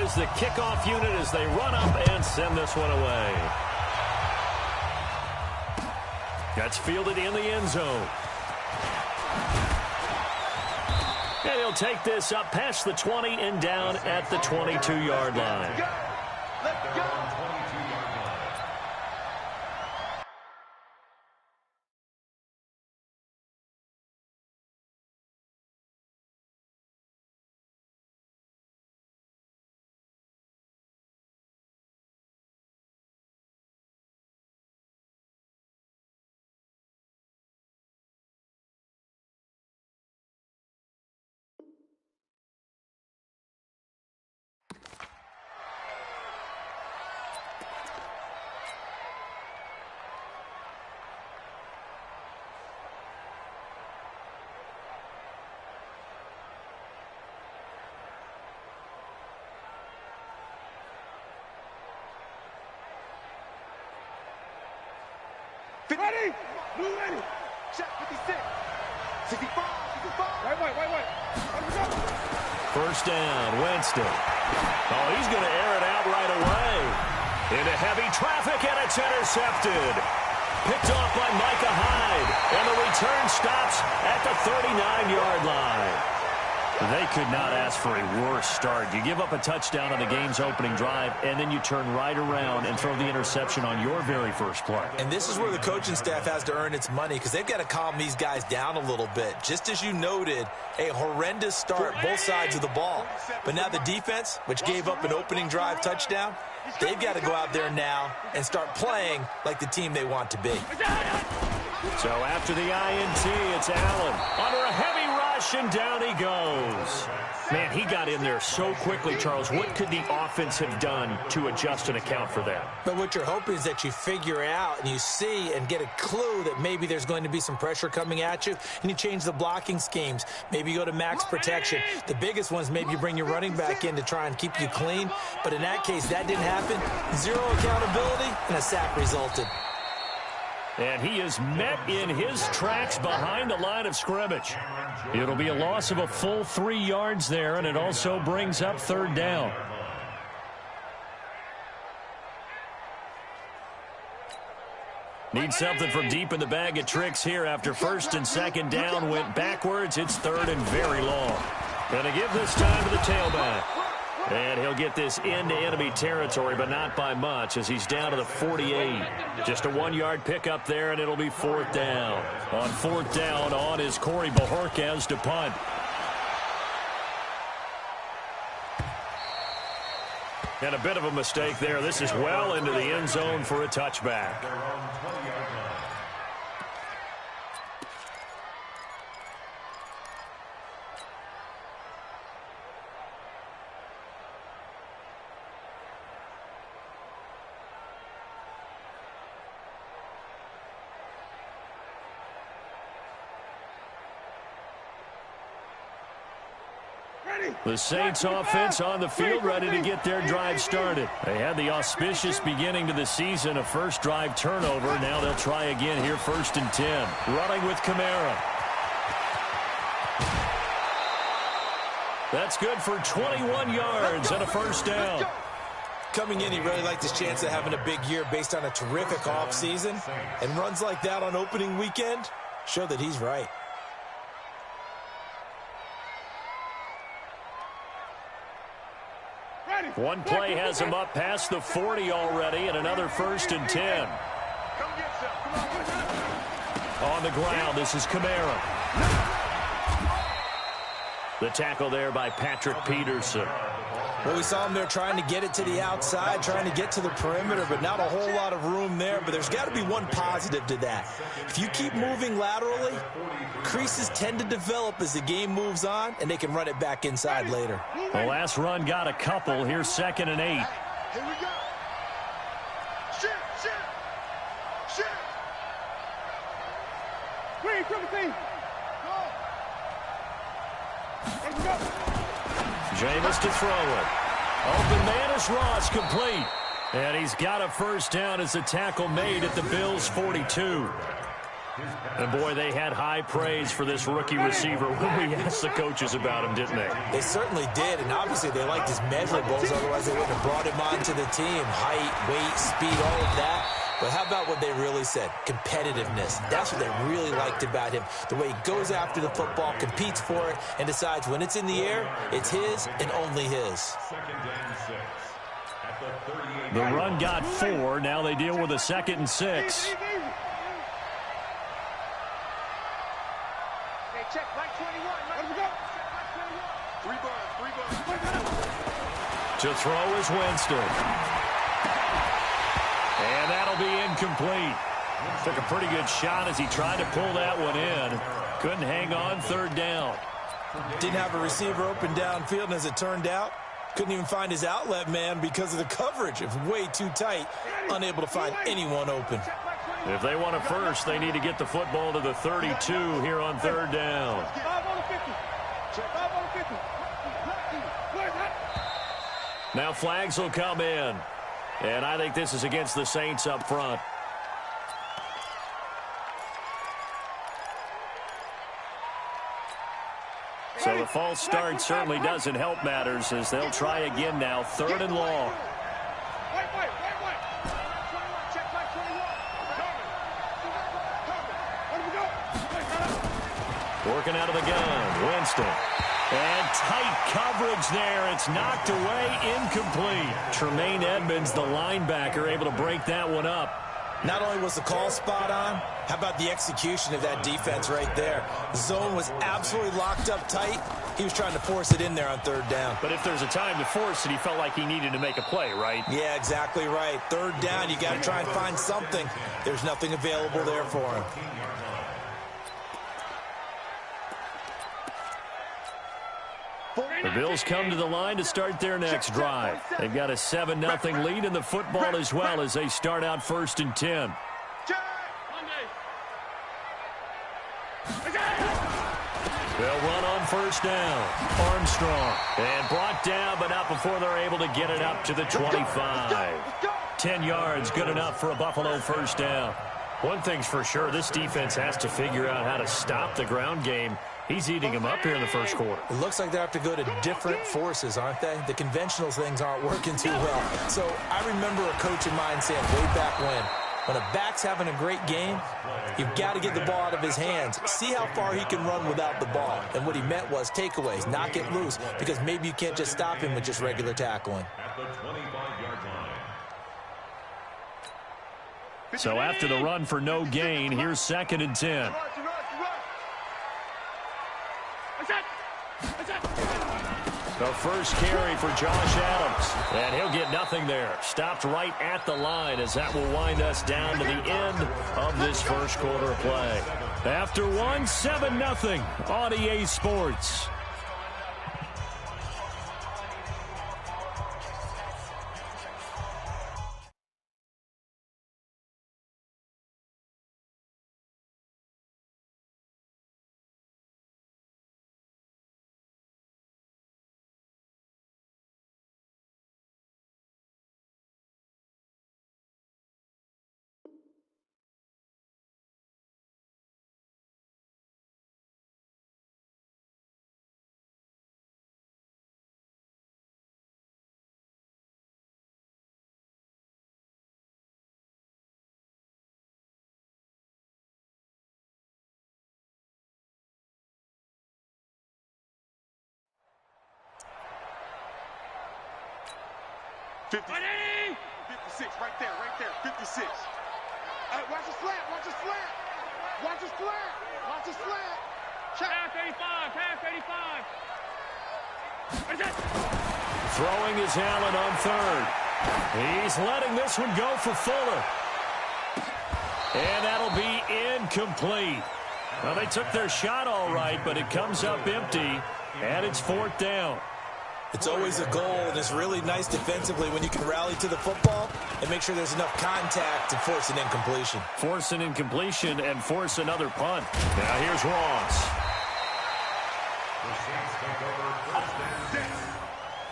is the kickoff unit as they run up and send this one away. That's fielded in the end zone. And he'll take this up past the 20 and down at the 22-yard line. Let's go. Ready? Blue ready. Check 56. 65. 65. Wait. First down, Winston. Oh, he's going to air it out right away. Into heavy traffic, and it's intercepted. Picked off by Micah Hyde, and the return stops at the 39-yard line. They could not ask for a worse start. You give up a touchdown on the game's opening drive, and then you turn right around and throw the interception on your very first play. And this is where the coaching staff has to earn its money because they've got to calm these guys down a little bit. Just as you noted, a horrendous start, both sides of the ball. But now the defense, which gave up an opening drive touchdown, they've got to go out there now and start playing like the team they want to be. So after the INT, it's Allen under a heavy rush, and down he goes. Man, he got in there so quickly, Charles. What could the offense have done to adjust and account for that? But what you're hoping is that you figure out and you see and get a clue that maybe there's going to be some pressure coming at you, and you change the blocking schemes. Maybe you go to max protection. The biggest ones, maybe you bring your running back in to try and keep you clean. But in that case, that didn't happen. Zero accountability, and a sack resulted. And he is met in his tracks behind the line of scrimmage. It'll be a loss of a full 3 yards there, and it also brings up third down. Need something from deep in the bag of tricks here after first and second down went backwards. It's third and very long. Gonna give this time to the tailback. And he'll get this into enemy territory, but not by much as he's down to the 48. Just a 1-yard pickup there, and it'll be fourth down. On fourth down, on is Corey Bojorquez to punt. And a bit of a mistake there. This is well into the end zone for a touchback. The Saints offense on the field, ready to get their drive started. They had the auspicious beginning to the season, a first drive turnover. Now they'll try again here, first and 10. Running with Kamara. That's good for 21 yards and a first down. Coming in, he really liked his chance of having a big year based on a terrific offseason. And runs like that on opening weekend show that he's right. One play has him up past the 40 already, and another first and 10. On the ground, this is Kamara. The tackle there by Patrick Peterson. Well, we saw him there trying to get it to the outside, trying to get to the perimeter, but not a whole lot of room there. But there's got to be one positive to that. If you keep moving laterally, creases tend to develop as the game moves on, and they can run it back inside later. The last run got a couple. Here's 2nd and 8. Here we go. Shit. Green, triple team. Go. Jameis to throw it. Open man is Ross, complete. And he's got a first down as the tackle made at the Bills' 42. And, boy, they had high praise for this rookie receiver when we asked the coaches about him, didn't they? They certainly did, and obviously they liked his measurables. Otherwise, they wouldn't have brought him onto the team. Height, weight, speed, all of that. But how about what they really said? Competitiveness. That's what they really liked about him. The way he goes after the football, competes for it, and decides when it's in the air, it's his and only his. The run got 4. Now they deal with a 2nd and 6. Check, right 21. Let me go. Check, right 21. 3 buns. To throw is Winston. And that'll be incomplete. Took a pretty good shot as he tried to pull that one in. Couldn't hang on 3rd down. Didn't have a receiver open downfield, and as it turned out, couldn't even find his outlet man because of the coverage. It was way too tight, unable to find anyone open. If they want a first, they need to get the football to the 32 here on 3rd down. 5 on the 50. 5 on the 50. Now flags will come in. And I think this is against the Saints up front. So the false start certainly doesn't help matters as they'll try again now. 3rd and long. Working out of the gun, Winston. And tight coverage there. It's knocked away, incomplete. Tremaine Edmonds, the linebacker, able to break that one up. Not only was the call spot on, how about the execution of that defense right there? The zone was absolutely locked up tight. He was trying to force it in there on 3rd down. But if there's a time to force it, he felt like he needed to make a play, right? Yeah, exactly right. 3rd down, you got to try and find something. There's nothing available there for him. The Bills come to the line to start their next drive. They've got a 7-0 lead in the football as well as they start out 1st and 10. They'll run on 1st down. Armstrong. And brought down, but not before they're able to get it up to the 25. 10 yards, good enough for a Buffalo 1st down. One thing's for sure, this defense has to figure out how to stop the ground game. He's eating them up here in the 1st quarter. It looks like they have to go to different forces, aren't they? The conventional things aren't working too well. So I remember a coach of mine saying way back when a back's having a great game, you've got to get the ball out of his hands. See how far he can run without the ball. And what he meant was takeaways, knock it loose, because maybe you can't just stop him with just regular tackling. So after the run for no gain, here's 2nd and 10. The first carry for Josh Adams. And he'll get nothing there. Stopped right at the line as that will wind us down to the end of this 1st quarter of play. After 7-0 on EA Sports. Ready? 56, right there, 56. Watch the slant, watch the slant. Watch the slant, watch the slant. Pass 85, pass 85. Throwing is Allen on 3rd. He's letting this one go for Fuller. And that'll be incomplete. Well, they took their shot all right, but it comes up empty, and it's 4th down. It's always a goal, and it's really nice defensively when you can rally to the football and make sure there's enough contact to force an incompletion. Force an incompletion and force another punt. Now here's Ross. The Saints take over 1st and 6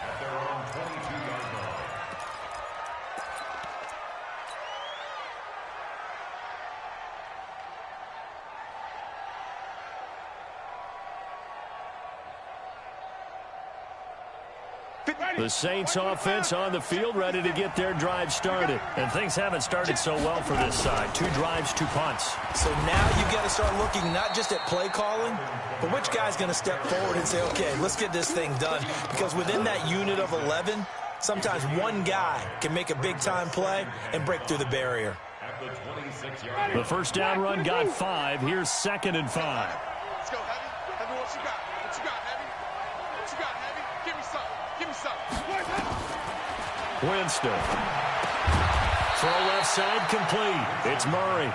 at their own 22-yard line. The Saints offense on the field, ready to get their drive started. And things haven't started so well for this side. 2 drives, 2 punts. So now you got to start looking not just at play calling, but which guy's going to step forward and say, okay, let's get this thing done. Because within that unit of 11, sometimes one guy can make a big-time play and break through the barrier. The first down run got 5. Here's 2nd and 5. Let's go, Heavy. Heavy, what you got? What you got, Heavy? What you got, Heavy? Give me something. Give me something. Winston. Throw left side complete. It's Murray.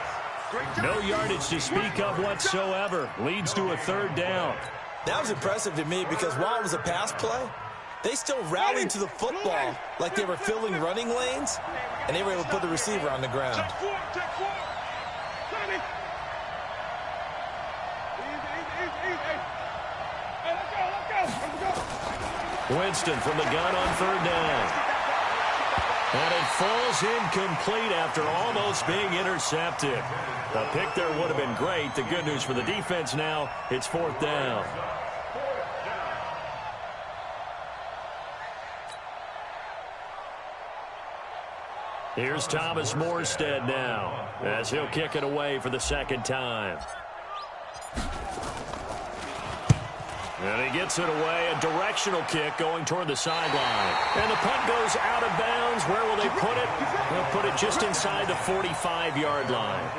No yardage to speak of whatsoever. Leads to a 3rd down. That was impressive to me because while it was a pass play, they still rallied to the football like they were filling running lanes, and they were able to put the receiver on the ground. Check 4. Easy. Hey, let's go. Winston from the gun on 3rd down. And it falls incomplete after almost being intercepted. A pick there would have been great. The good news for the defense now, it's 4th down. Here's Thomas Morstead now as he'll kick it away for the 2nd time. And he gets it away, a directional kick going toward the sideline. And the punt goes out of bounds. Where will they put it? They'll put it just inside the 45-yard line.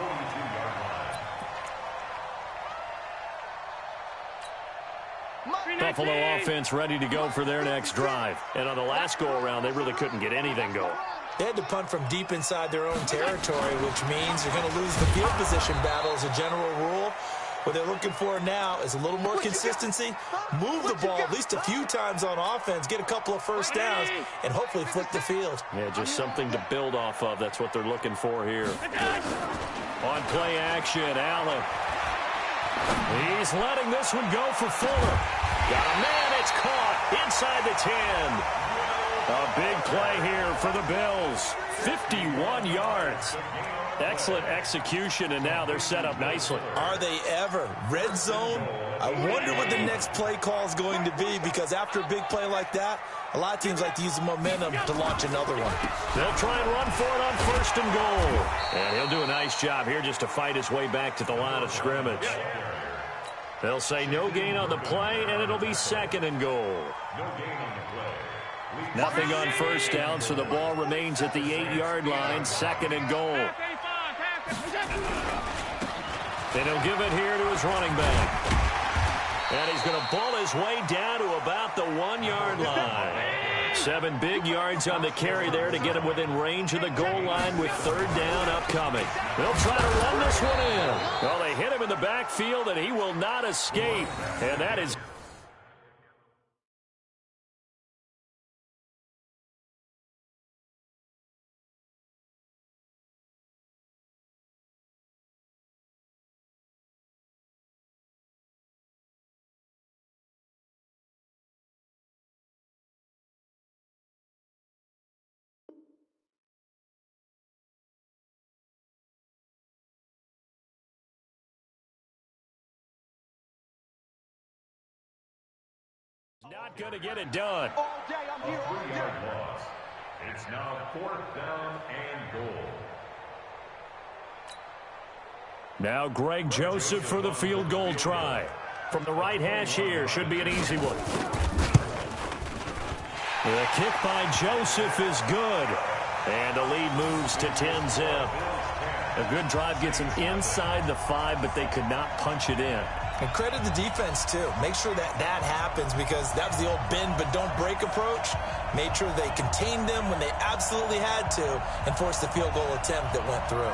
Buffalo offense ready to go for their next drive. And on the last go-around, they really couldn't get anything going. They had to punt from deep inside their own territory, which means you're going to lose the field position battle as a general rule. What they're looking for now is a little more consistency, move the ball at least a few times on offense, get a couple of first downs, and hopefully flip the field. Yeah, just something to build off of. That's what they're looking for here. On play action, Allen. He's letting this one go for Fuller. Got a man, it's caught inside the 10. A big play here for the Bills. 51 yards. Excellent execution, and now they're set up nicely. Are they ever? Red zone? I wonder what the next play call is going to be, because after a big play like that, a lot of teams like to use the momentum to launch another one. They'll try and run for it on 1st and goal. And he'll do a nice job here just to fight his way back to the line of scrimmage. They'll say no gain on the play, and it'll be 2nd and goal. Nothing on 1st down, so the ball remains at the 8-yard line, 2nd and goal. And he'll give it here to his running back. And he's going to ball his way down to about the 1-yard line. 7 big yards on the carry there to get him within range of the goal line with 3rd down upcoming. They'll try to run this one in. Well, they hit him in the backfield, and he will not escape. And that is... Not going to get it done. All day, I'm here all day. Loss. It's now 4th down and goal. Now Greg Joseph for the field goal try. From the right hash here, should be an easy one. The kick by Joseph is good. And the lead moves to 10-zip. A good drive gets them inside the 5, but they could not punch it in. And credit the defense, too. Make sure that happens, because that was the old bend but don't break approach. Made sure they contained them when they absolutely had to and forced the field goal attempt that went through.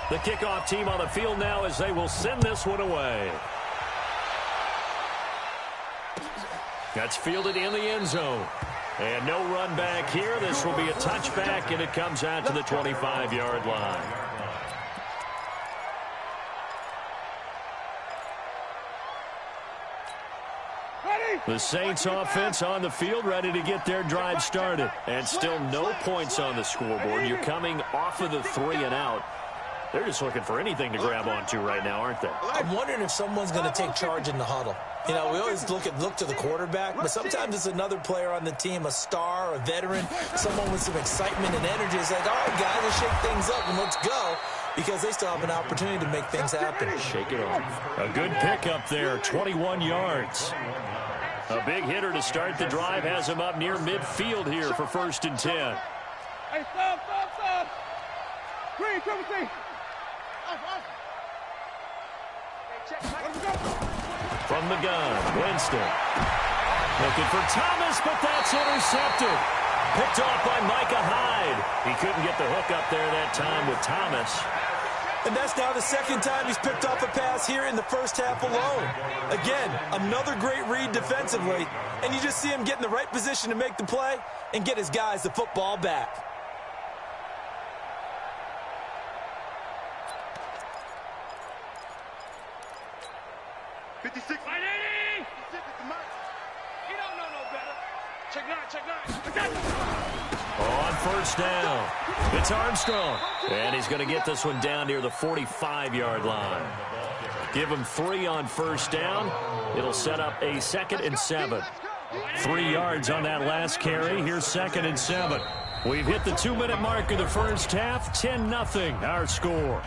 The kickoff team on the field now as they will send this one away. That's fielded in the end zone. And no run back here. This will be a touchback, and it comes out to the 25-yard line. The Saints offense on the field, ready to get their drive started. And still no points on the scoreboard. You're coming off of the 3 and out. They're just looking for anything to grab onto right now, aren't they? I'm wondering if someone's going to take charge in the huddle. You know, we always look to the quarterback, but sometimes it's another player on the team, a star, a veteran, someone with some excitement and energy. It's like, all right, guys, let's shake things up and let's go, because they still have an opportunity to make things happen. Shake it off. A good pickup there, 21 yards. A big hitter to start the drive has him up near midfield here for 1st and 10. Hey, stop. Green, come and see. From the gun, Winston. Looking for Thomas, but that's intercepted. Picked off by Micah Hyde. He couldn't get the hook up there that time with Thomas. And that's now the second time he's picked off a pass here in the first half alone. Again, another great read defensively, and you just see him get in the right position to make the play and get his guys the football back. On 1st down, it's Armstrong. And he's going to get this one down near the 45-yard line. Give him 3 on 1st down. It'll set up a 2nd and 7. 3 yards on that last carry. Here's 2nd and 7. We've hit the 2-minute mark of the first half. 10-0 our score.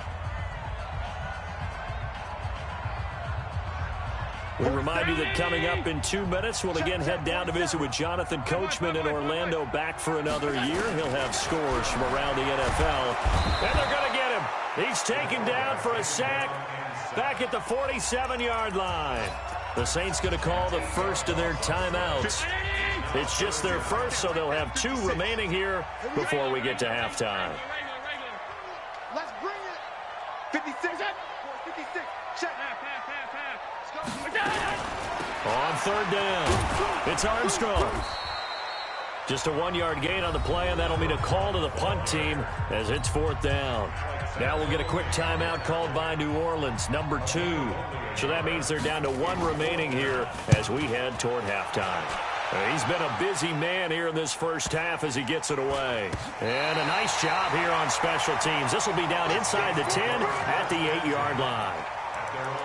We remind you that coming up in 2 minutes, we'll again head down to visit with Jonathan Coachman in Orlando, back for another year. He'll have scores from around the NFL. And they're going to get him. He's taken down for a sack back at the 47-yard line. The Saints going to call the first of their timeouts. It's just their first, so they'll have 2 remaining here before we get to halftime. Let's bring it. 56. 56. Check. On 3rd down, it's Armstrong. Just a 1-yard gain on the play, and that'll mean a call to the punt team as it's 4th down. Now we'll get a quick timeout called by New Orleans, number 2. So that means they're down to 1 remaining here as we head toward halftime. He's been a busy man here in this first half as he gets it away. And a nice job here on special teams. This will be down inside the 10 at the 8-yard line.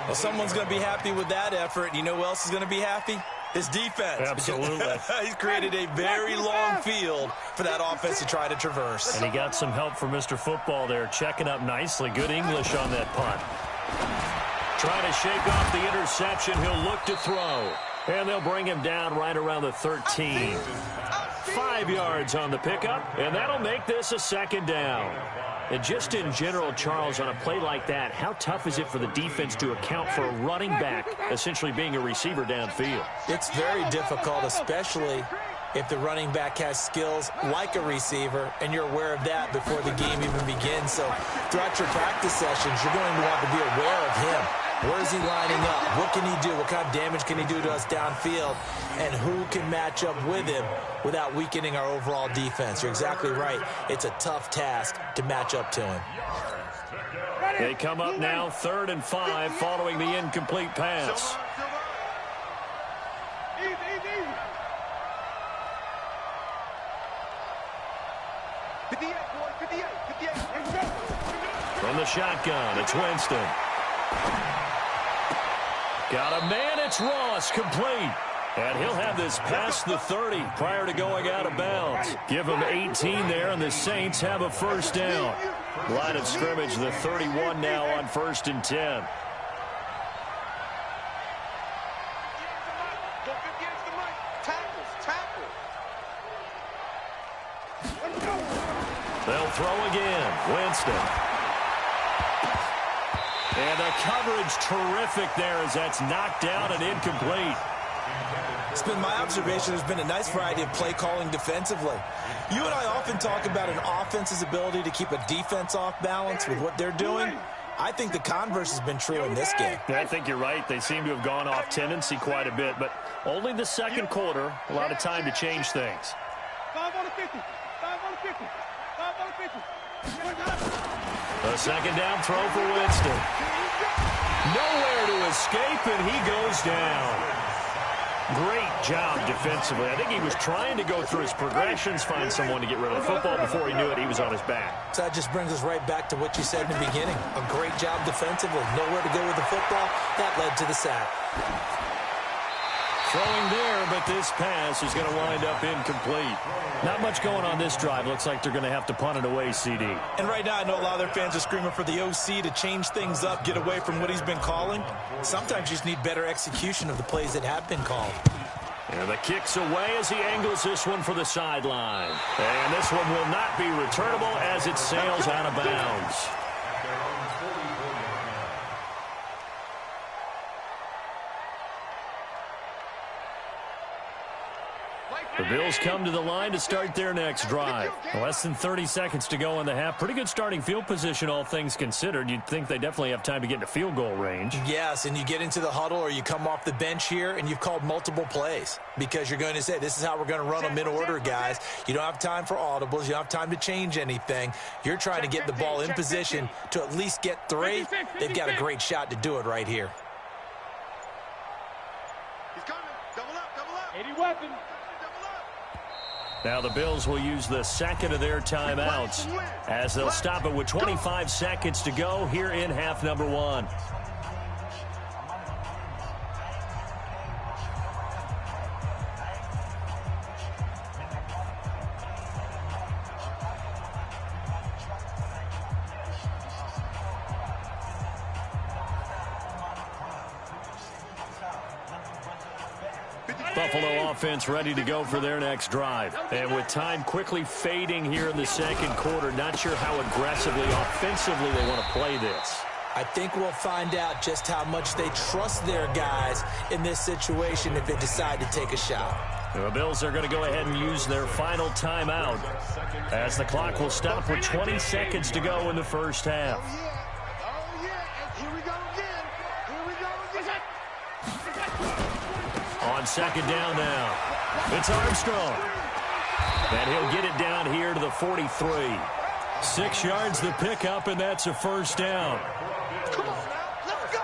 Well, someone's going to be happy with that effort. You know who else is going to be happy? His defense. Absolutely. He's created a very long field for that offense to try to traverse. And he got some help from Mr. Football there, checking up nicely. Good English on that punt. Trying to shake off the interception. He'll look to throw. And they'll bring him down right around the 13. 5 yards on the pickup, and that'll make this a 2nd down. And just in general, Charles, on a play like that, how tough is it for the defense to account for a running back essentially being a receiver downfield? It's very difficult, especially if the running back has skills like a receiver, and you're aware of that before the game even begins. So throughout your practice sessions, you're going to want to be aware of him. Where is he lining up? What can he do? What kind of damage can he do to us downfield? And who can match up with him without weakening our overall defense? You're exactly right. It's a tough task to match up to him. They come up now 3rd and 5 following the incomplete pass. From the shotgun, it's Winston. Got a man, it's Ross, complete. And he'll have this past the 30 prior to going out of bounds. Give him 18 there, and the Saints have a 1st down. Line of scrimmage, the 31 now on 1st and 10. They'll throw again. Winston. And the coverage terrific there as that's knocked down and incomplete. It's been my observation. There's been a nice variety of play calling defensively. You and I often talk about an offense's ability to keep a defense off balance with what they're doing. I think the converse has been true in this game. I think you're right. They seem to have gone off tendency quite a bit, but only the 2nd quarter, a lot of time to change things. 5 on the 50. 5 on the 50. 5 on the 50. A 2nd down throw for Winston. Nowhere to escape, and he goes down. Great job defensively. I think he was trying to go through his progressions, find someone to get rid of the football. Before he knew it, he was on his back. So that just brings us right back to what you said in the beginning. A great job defensively. Nowhere to go with the football. That led to the sack. Throwing there, but this pass is going to wind up incomplete. Not much going on this drive. Looks like they're going to have to punt it away, CD. And right now, I know a lot of their fans are screaming for the OC to change things up, get away from what he's been calling. Sometimes you just need better execution of the plays that have been called. And the kick's away as he angles this one for the sideline. And this one will not be returnable as it sails out of bounds. The Bills come to the line to start their next drive. Less than 30 seconds to go in the half. Pretty good starting field position, all things considered. You'd think they definitely have time to get into field goal range. Yes, and you get into the huddle or you come off the bench here and you've called multiple plays because you're going to say, this is how we're going to run them in order, guys. You don't have time for audibles. You don't have time to change anything. You're trying to get the ball in position to at least get 3. They've got a great shot to do it right here. He's coming. Double up, double up. 80 weapons. Now the Bills will use the second of their timeouts as they'll stop it with 25 seconds to go here in half number 1. Buffalo offense ready to go for their next drive. And with time quickly fading here in the second quarter, not sure how aggressively, offensively they want to play this. I think we'll find out just how much they trust their guys in this situation if they decide to take a shot. The Bills are going to go ahead and use their final timeout as the clock will stop with 20 seconds to go in the first half. Oh, yeah. Here we go again. Here we go again. On second down now, it's Armstrong. And he'll get it down here to the 43. 6 yards the pickup, and that's a first down. Come on now. Let's go.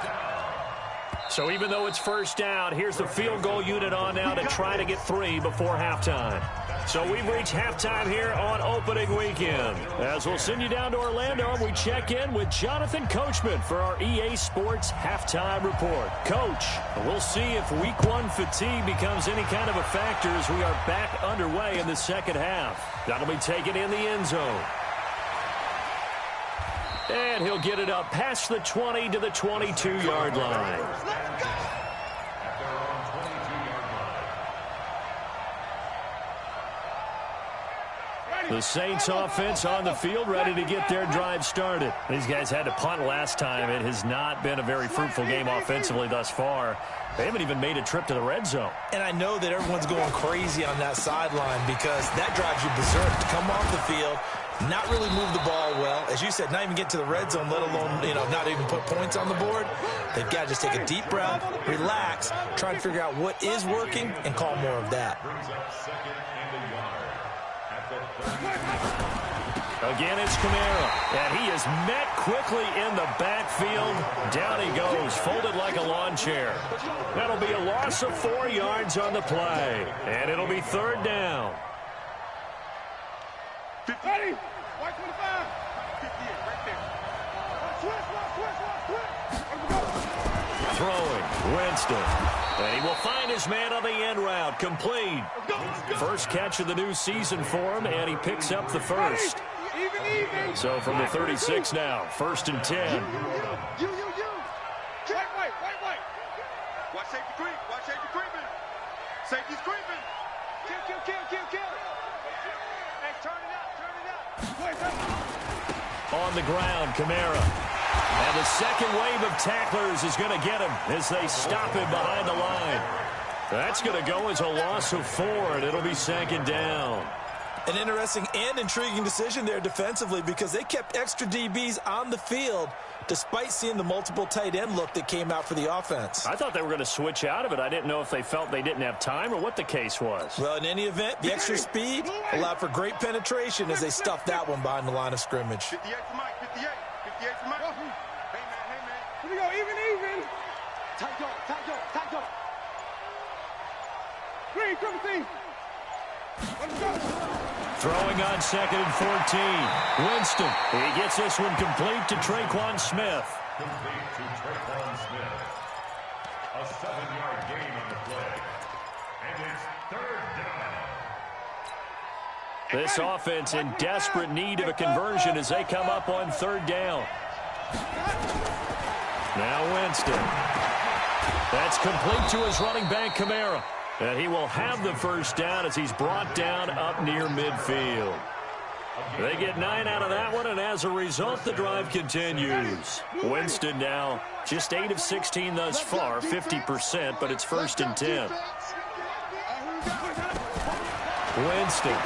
So even though it's first down, here's the field goal unit on now to try to get 3 before halftime. So we've reached halftime here on opening weekend. As we'll send you down to Orlando, we check in with Jonathan Coachman for our EA Sports Halftime Report. Coach, we'll see if Week 1 fatigue becomes any kind of a factor as we are back underway in the second half. That'll be taken in the end zone. And he'll get it up past the 20 to the 22-yard line. The Saints offense on the field ready to get their drive started. These guys had to punt last time. It has not been a very fruitful game offensively thus far. They haven't even made a trip to the red zone. And I know that everyone's going crazy on that sideline because that drives you berserk to come off the field, not really move the ball well. As you said, not even get to the red zone, let alone, not even put points on the board. They've got to just take a deep breath, relax, try and figure out what is working, and call more of that. Again, it's Kamara, and he is met quickly in the backfield. Down he goes, folded like a lawn chair. That'll be a loss of 4 yards on the play, and it'll be third down. 30. White 25. 58 right there. Throwing, Winston. And he will find his man on the end route, complete. First catch of the new season for him, and he picks up the first. Even. So from the 36 now, 1st and 10. You. White. Watch safety creep. Watch safety creeping. Safety's creeping. Kill. Hey, turn it up. On the ground, Kamara. And the second wave of tacklers is going to get him as they stop him behind the line. That's going to go as a loss of 4, and it'll be second down. An interesting and intriguing decision there defensively because they kept extra DBs on the field despite seeing the multiple tight end look that came out for the offense. I thought they were going to switch out of it. I didn't know if they felt they didn't have time or what the case was. Well, in any event, the extra speed allowed for great penetration as they stuffed that one behind the line of scrimmage. 58 for Mike. 58 for Mike. Hey, man. Here we go. Even. Tight go. Triple team. Let's go. Throwing on 2nd and 14. Winston. He gets this one complete to Traquan Smith. Complete to Traquan Smith. A 7-yard gain on the play. And it's 3rd down. This offense in desperate need of a conversion as they come up on 3rd down. Now Winston. That's complete to his running back, Kamara. And he will have the 1st down as he's brought down up near midfield. They get 9 out of that one, and as a result, the drive continues. Winston now just 8 of 16 thus far, 50%, but it's 1st and 10. Winston.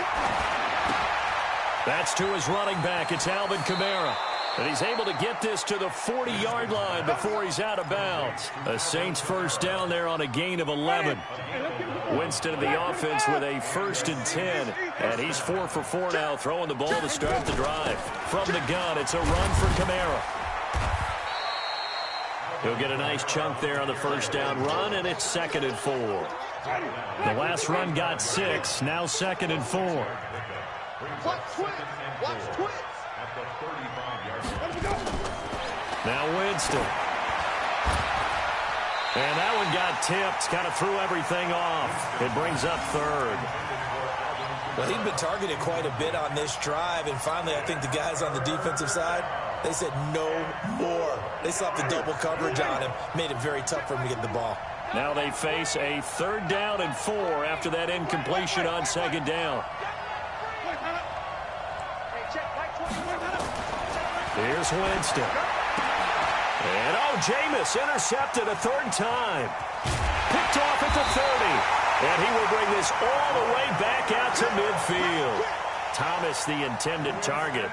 That's to his running back. It's Alvin Kamara. And he's able to get this to the 40-yard line before he's out of bounds. A Saints 1st down there on a gain of 11. Winston of the offense with a 1st and 10. And he's 4 for 4 now, throwing the ball to start the drive. From the gun, it's a run for Kamara. He'll get a nice chunk there on the 1st down run, and it's 2nd and 4. The last run got 6, now 2nd and 4. Watch twins. Watch twins. At the 35-yard line. Now Winston. And that one got tipped. Kind of threw everything off. It brings up 3rd. Well, he'd been targeted quite a bit on this drive, and finally I think the guys on the defensive side, they said no more. They slapped the double coverage on him, made it very tough for him to get the ball. Now they face a 3rd down and 4 after that incompletion on 2nd down. Here's Winston. And, Jameis intercepted a 3rd time. Picked off at the 30. And he will bring this all the way back out to midfield. Thomas, the intended target.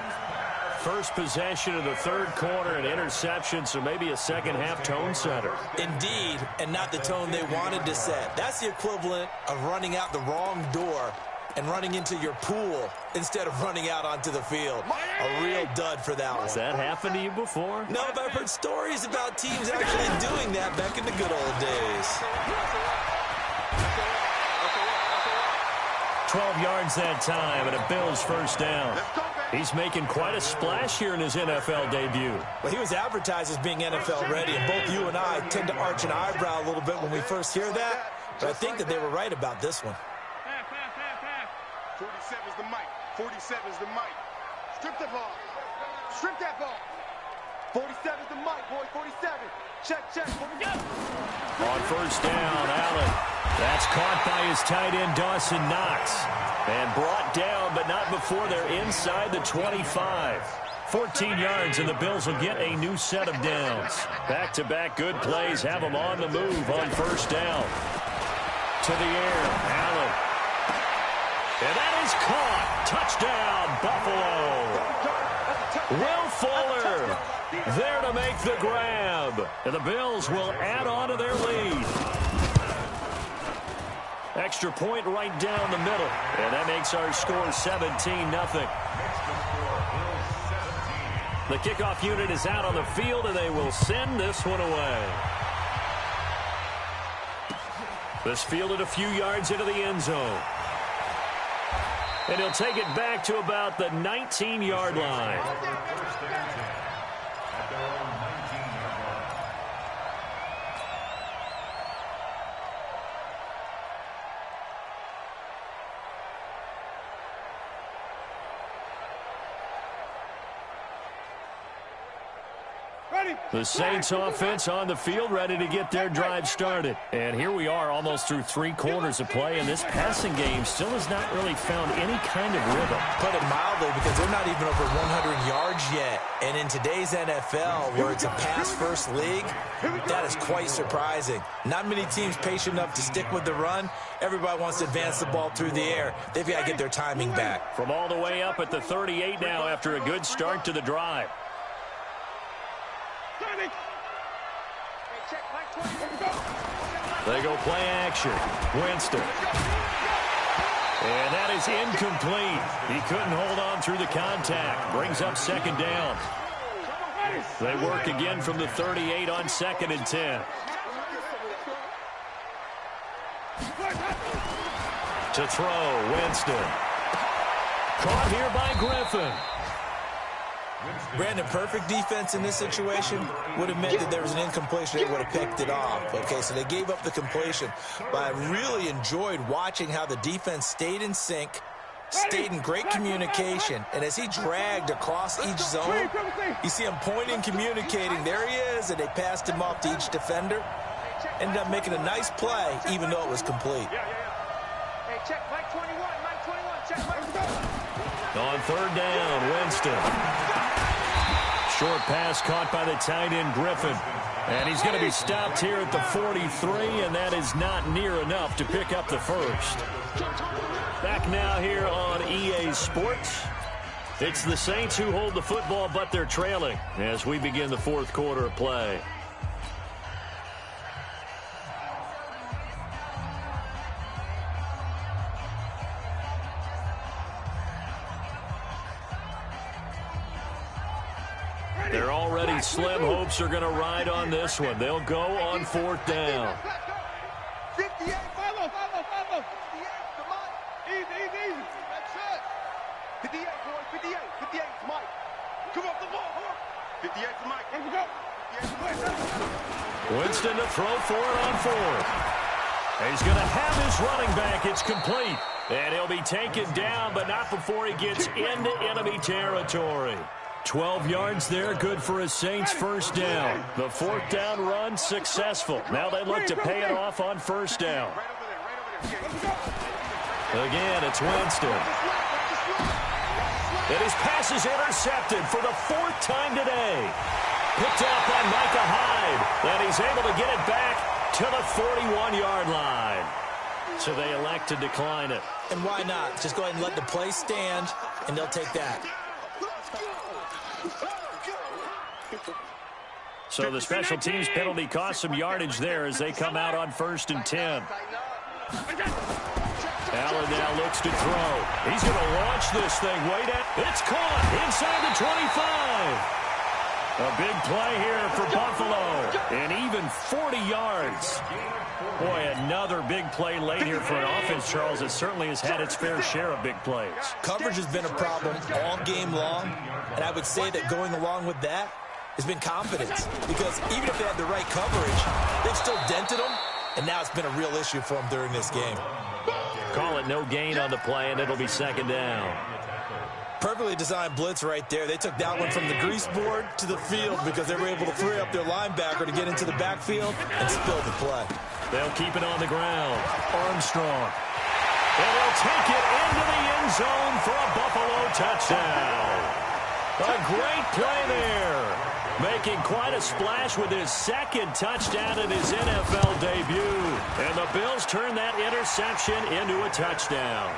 First possession of the 3rd quarter, an interception, so maybe a second-half tone setter. Indeed, and not the tone they wanted to set. That's the equivalent of running out the wrong door and running into your pool instead of running out onto the field. A real dud for that one. Has that happened to you before? No, but I've heard stories about teams actually doing that back in the good old days. 12 yards that time, and a Bills 1st down. He's making quite a splash here in his NFL debut. Well, he was advertised as being NFL ready, and both you and I tend to arch an eyebrow a little bit when we first hear that, but I think that they were right about this one. 47's the mic. 47's the mic. Strip the ball. Strip that ball. 47's the mic, boy. 47. Check. On 1st down, Allen. That's caught by his tight end, Dawson Knox. And brought down, but not before they're inside the 25. 14 yards, and the Bills will get a new set of downs. Back-to-back good plays have them on the move on 1st down. To the air, Allen. And that is caught. Touchdown, Buffalo. Will Fuller there to make the grab. And the Bills will add on to their lead. Extra point right down the middle. And that makes our score 17-0. The kickoff unit is out on the field, and they will send this one away. This fielded a few yards into the end zone. And he'll take it back to about the 19-yard line. The Saints offense on the field, ready to get their drive started. And here we are almost through 3 quarters of play, and this passing game still has not really found any kind of rhythm. Put it mildly, because they're not even over 100 yards yet. And in today's NFL, where it's a pass-first league, that is quite surprising. Not many teams patient enough to stick with the run. Everybody wants to advance the ball through the air. They've got to get their timing back. From all the way up at the 38 now after a good start to the drive. They go play action. Winston. And that is incomplete. He couldn't hold on through the contact. Brings up 2nd down. They work again from the 38 on 2nd and 10. To throw, Winston. Caught here by Griffin. Brandon, perfect defense in this situation would have meant that there was an incompletion. They would have picked it off. Okay, so they gave up the completion. But I really enjoyed watching how the defense stayed in sync, stayed in great communication. And as he dragged across each zone, you see him pointing, communicating. There he is, and they passed him off to each defender. Ended up making a nice play, even though it was complete. Hey, check Mike 21, Mike 21, check Mike. On third down, Winston. Short pass caught by the tight end, Griffin. And he's going to be stopped here at the 43, and that is not near enough to pick up the first. Back now here on EA Sports. It's the Saints who hold the football, but they're trailing as we begin the fourth quarter of play. They're already slim hopes are going to ride on this one. They'll go on fourth down. 58, follow. 58, come on. Easy. That's it. 58, boys, 58. 58 to Mike. Come off the ball, 58 to Mike. Let's go. 58 to Mike. Winston to throw for it on fourth. He's going to have his running back. It's complete. And he'll be taken down, but not before he gets into enemy territory. 12 yards there, good for a Saints first down. The fourth down run successful. Now they look to pay it off on first down. Again, it's Winston. And his pass is intercepted for the fourth time today. Picked off by Micah Hyde. And he's able to get it back to the 41-yard line. So they elect to decline it. And why not? Just go ahead and let the play stand, and they'll take that. So the special teams penalty cost some yardage there as they come out on 1st and 10. Allen now looks to throw. He's going to launch this thing way down. It's caught inside the 25. A big play here for Buffalo. And even 40 yards. Boy, another big play late here for an offense, Charles, that certainly has had its fair share of big plays. Coverage has been a problem all game long. And I would say that going along with that has been confidence. Because even if they had the right coverage, they've still dented them. And now it's been a real issue for them during this game. Call it no gain on the play, and it'll be second down. Perfectly designed blitz right there. They took that one from the grease board to the field because they were able to free up their linebacker to get into the backfield and spill the play. They'll keep it on the ground. Armstrong. And they'll take it into the end zone for a Buffalo touchdown. A great play there. Making quite a splash with his second touchdown in his NFL debut. And the Bills turn that interception into a touchdown.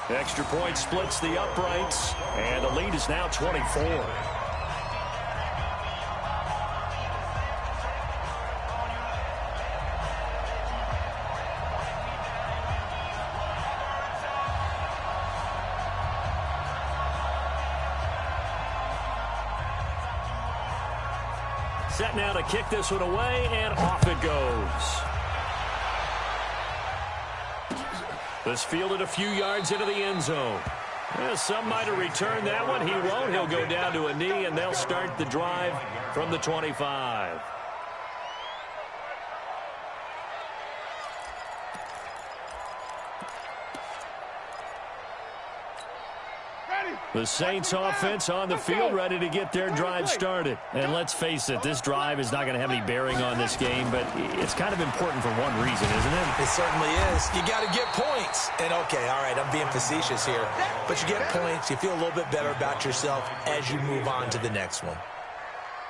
Extra point splits the uprights, and the lead is now 24. Set now to kick this one away, and off it goes. This fielded a few yards into the end zone. Some might have returned that one. He won't. He'll go down to a knee, and they'll start the drive from the 25. The Saints offense on the field ready to get their drive started. And let's face it, this drive is not going to have any bearing on this game, but it's kind of important for one reason, isn't it? It certainly is. You got to get points. And, okay, all right, I'm being facetious here. But you get points, you feel a little bit better about yourself as you move on to the next one.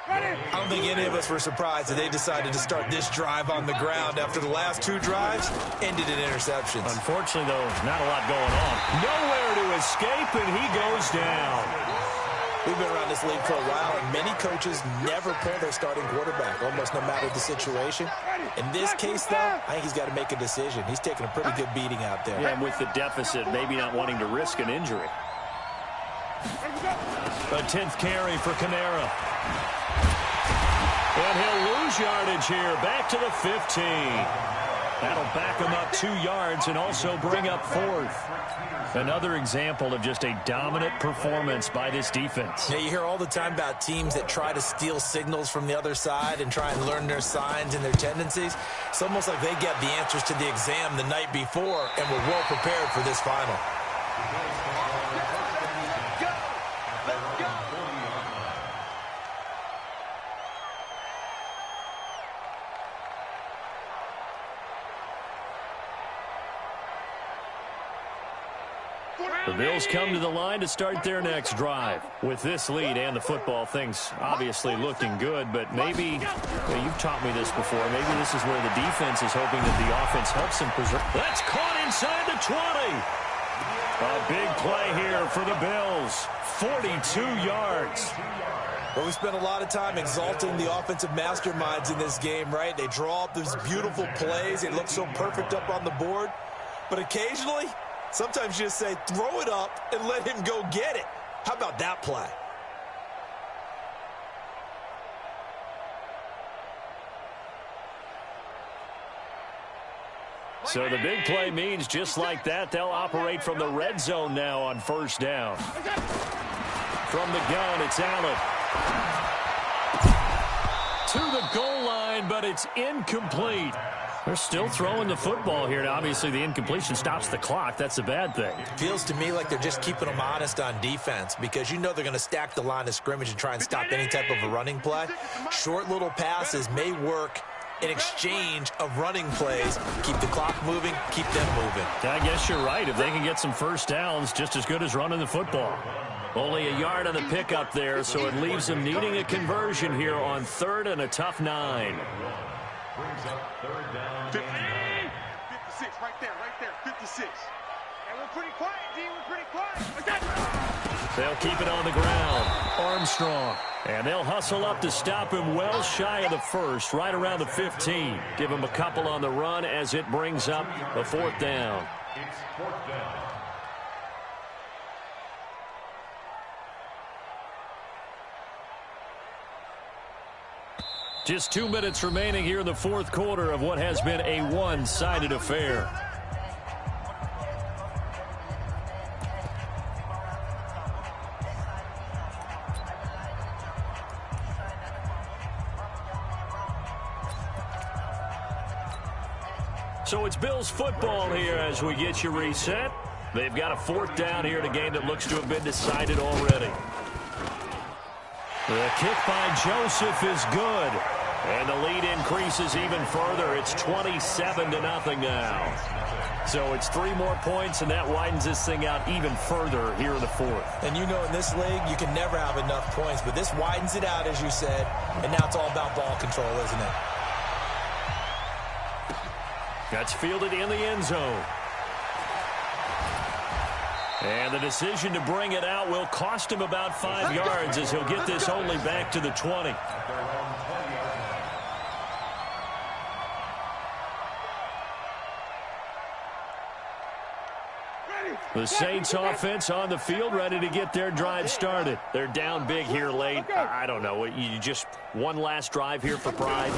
I don't think any of us were surprised that they decided to start this drive on the ground after the last two drives ended in interceptions. Unfortunately, though, not a lot going on. Nowhere to escape, and he goes down. We've been around this league for a while, and many coaches never pull their starting quarterback, almost no matter the situation. In this case, though, I think he's got to make a decision. He's taking a pretty good beating out there. Yeah, with the deficit, maybe not wanting to risk an injury. A 10th carry for Kamara. And he'll lose yardage here, back to the 15. That'll back them up 2 yards and also bring up 4th. Another example of just a dominant performance by this defense. Yeah, you hear all the time about teams that try to steal signals from the other side and try and learn their signs and their tendencies. It's almost like they get the answers to the exam the night before and were well prepared for this final. The Bills come to the line to start their next drive. With this lead and the football, things obviously looking good, but maybe, you've taught me this before, maybe this is where the defense is hoping that the offense helps them preserve. That's caught inside the 20. A big play here for the Bills. 42 yards. Well, we spent a lot of time exalting the offensive masterminds in this game, right? They draw up these beautiful plays. They look so perfect up on the board. But occasionally, sometimes you just say, throw it up and let him go get it. How about that play? So the big play means just like that, they'll operate from the red zone now on first down. From the gun, it's Allen. To the goal line, but it's incomplete. They're still throwing the football here. Now, obviously, the incompletion stops the clock. That's a bad thing. Feels to me like they're just keeping them honest on defense because you know they're going to stack the line of scrimmage and try and stop any type of a running play. Short little passes may work in exchange of running plays. Keep the clock moving, keep them moving. I guess you're right. If they can get some first downs, just as good as running the football. Only a yard on the pickup there, so it leaves them needing a conversion here on 3rd and a tough 9. Brings up 3rd down. 56, right there, 56. And we're pretty quiet, D, we're pretty quiet. They'll keep it on the ground. Armstrong. And they'll hustle up to stop him well shy of the first, right around the 15. Give him a couple on the run as it brings up a 4th down. It's 4th down. Just 2 minutes remaining here in the 4th quarter of what has been a one-sided affair. So it's Bills football here as we get you reset. They've got a 4th down here in a game that looks to have been decided already. The kick by Joseph is good. And the lead increases even further. It's 27-0 now. So it's 3 more points, and that widens this thing out even further here in the 4th. And you know in this league, you can never have enough points, but this widens it out, as you said, and now it's all about ball control, isn't it? That's fielded in the end zone. And the decision to bring it out will cost him about 5 yards as he'll get this only back to the 20. The Saints offense on the field ready to get their drive started. They're down big here late. I don't know. You just one last drive here for pride.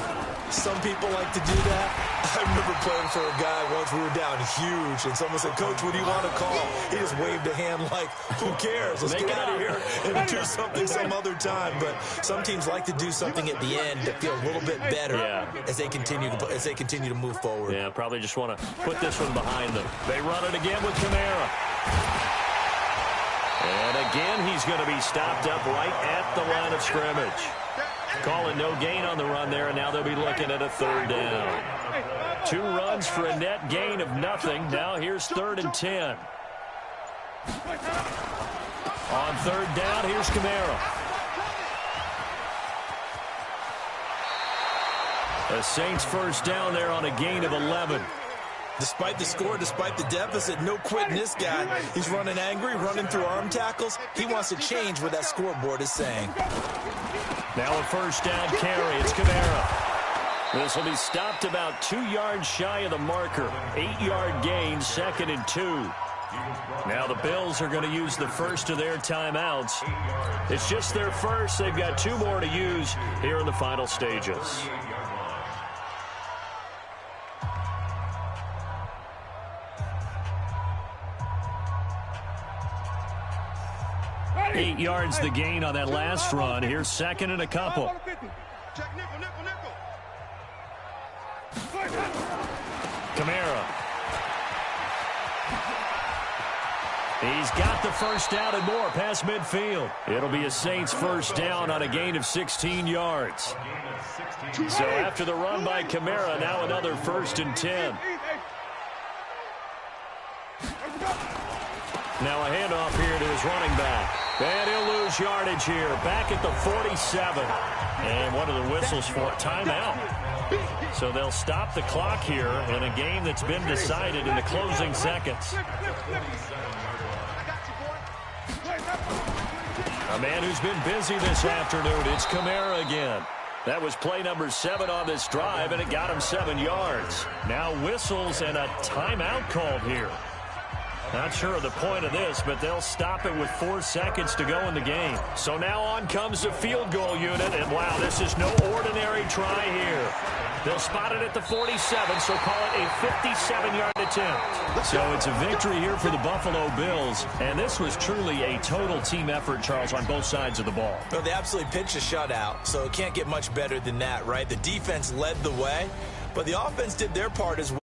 Some people like to do that. I remember playing for a guy once. We were down huge, and someone said, "Coach, what do you want to call?" He just waved a hand like, who cares? Let's get out of here and do something some other time. But some teams like to do something at the end to feel a little bit better as they continue to move forward. Yeah, probably just want to put this one behind them. They run it again with Kamara. And again, he's going to be stopped up right at the line of scrimmage. Calling no gain on the run there, and now they'll be looking at a 3rd down. 2 runs for a net gain of nothing. Now here's 3rd and 10. On 3rd down, here's Kamara. The Saints first down there on a gain of 11. Despite the score, despite the deficit, no quitting this guy. He's running angry, running through arm tackles. He wants to change what that scoreboard is saying. Now a first down carry. It's Kamara. This will be stopped about 2 yards shy of the marker. 8-yard gain, 2nd and 2. Now the Bills are going to use the first of their timeouts. It's just their first. They've got 2 more to use here in the final stages. 8 yards the gain on that last run. Here's second and a couple. Check nickel, nickel, nickel. Kamara. He's got the first down and more past midfield. It'll be a Saints first down on a gain of 16 yards. So after the run by Kamara, now another 1st and 10. Now a handoff here to his running back. And he'll lose yardage here. Back at the 47. And what are the whistles for? Timeout. So they'll stop the clock here in a game that's been decided in the closing seconds. A man who's been busy this afternoon. It's Kamara again. That was play number 7 on this drive, and it got him 7 yards. Now whistles and a timeout called here. Not sure of the point of this, but they'll stop it with 4 seconds to go in the game. So now on comes the field goal unit, and wow, this is no ordinary try here. They'll spot it at the 47, so call it a 57-yard attempt. So it's a victory here for the Buffalo Bills, and this was truly a total team effort, Charles, on both sides of the ball. Well, they absolutely pitched a shutout, so it can't get much better than that, right? The defense led the way, but the offense did their part as well.